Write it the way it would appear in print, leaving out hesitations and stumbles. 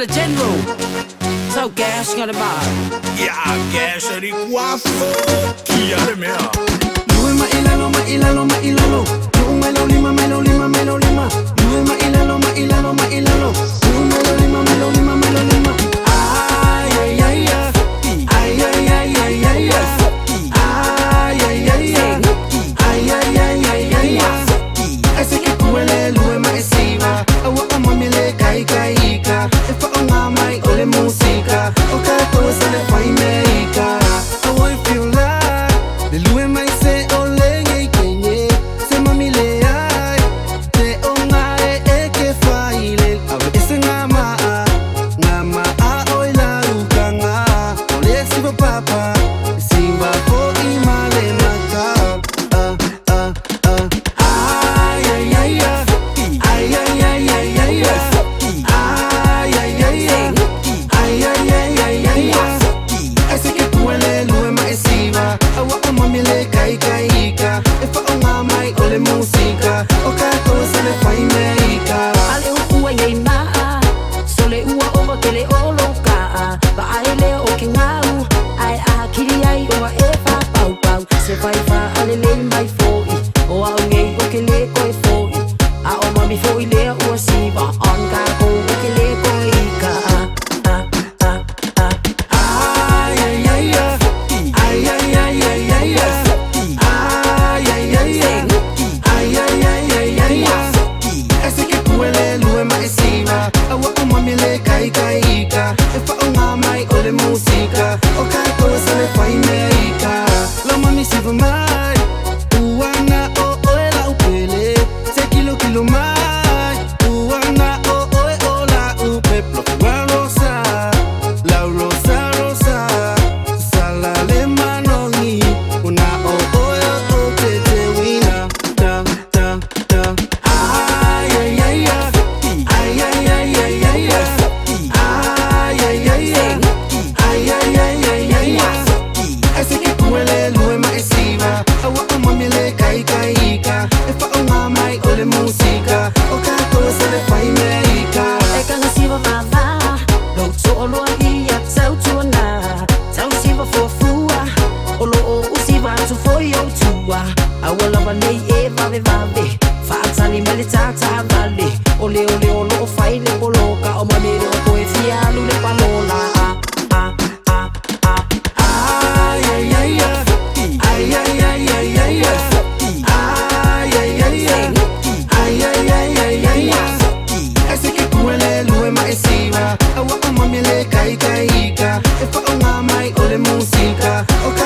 the general. So gas got a bar. Yeah, gas di qua Fuki ada mea. Lue ma ilalo ma ilalo ma ilalo. Lu melo lima melo lima melo lima. Lue ma ilalo ma ilalo ma ilalo. Lu melo lima melo lima melo lima. Ay ay ay ay. Ay ay ay ay ay ay. Ay ay ay ay. Ay ay ay ay ay ay. Ese que kuele lue ma esiva. Awa amamile kai kai ka. Efa onga mai ole música. Oka todo se le fai meika. I want feel like the lue mai se ole ngai kenye. Se mamile ai. Te onga e ke faile. Awe ese ngama a oi la ukanga. Ole siva papa. Simba ko imale maka. Ay ay ay ay. Ay ay ay ay ay ay. Ay ay ay ay. Ay ay ay ay ay ay. Ese que kuele lue ma esiva. Awa amamile kai kai ka. Efa onga mai ole música. Oka todo se le fai meika. Ale ua yei maa. Sole ua ova kele oloka. Ba aile o ke ngau. Ai a kiri ai oa e wha pau pau. Se whai wha ale le mai foi. O au ngei o ke le koe foi. A o mami foi lea ua siva. On ka ko o ke le koe ka. Ay ay ay ay. Ay ay ay ay ay ay. Ay ay ay ay. Ay ay ay ay ay ay. Ese que kuele lue ma esiva. Awa amamile kai kai ka. Efa onga mai ole música. Oka todo se le fai meika. La mami siva mai. Uana o oe la upele. Se kilo mai. Uana o oe o la upe. Plofua rosa. La rosa rosa. Sala le manoni. Una o oe o te te wina. Da da da. Ay ay ay ay. Ay ay ay ay ay ay. Ay ay ay ay. Ay ay ay ay ay ay. Ese que kuele lue ma esiva. Awa amamile kai kai ka. Efa onga mai ole música. Oka todo se le fai meika. E ka ngasiwa vava. Lo to o loa i a tau tuana. Tau siwa fuafua. O lo o usiwa tu foi o tua. Awala wanei e vave vave. Whaatani mele tata vale. Ole ole o lo o fai le poloka. O mamere o koe fialu le palola. Ay ay ay ay. Ay ay ay ay ay ay. Ay ay ay ay. Ay ay ay ay ay ay. Ese que kuele lue ma esiva. Awa amamile kai kai ka. Efa onga mai ole música. Oka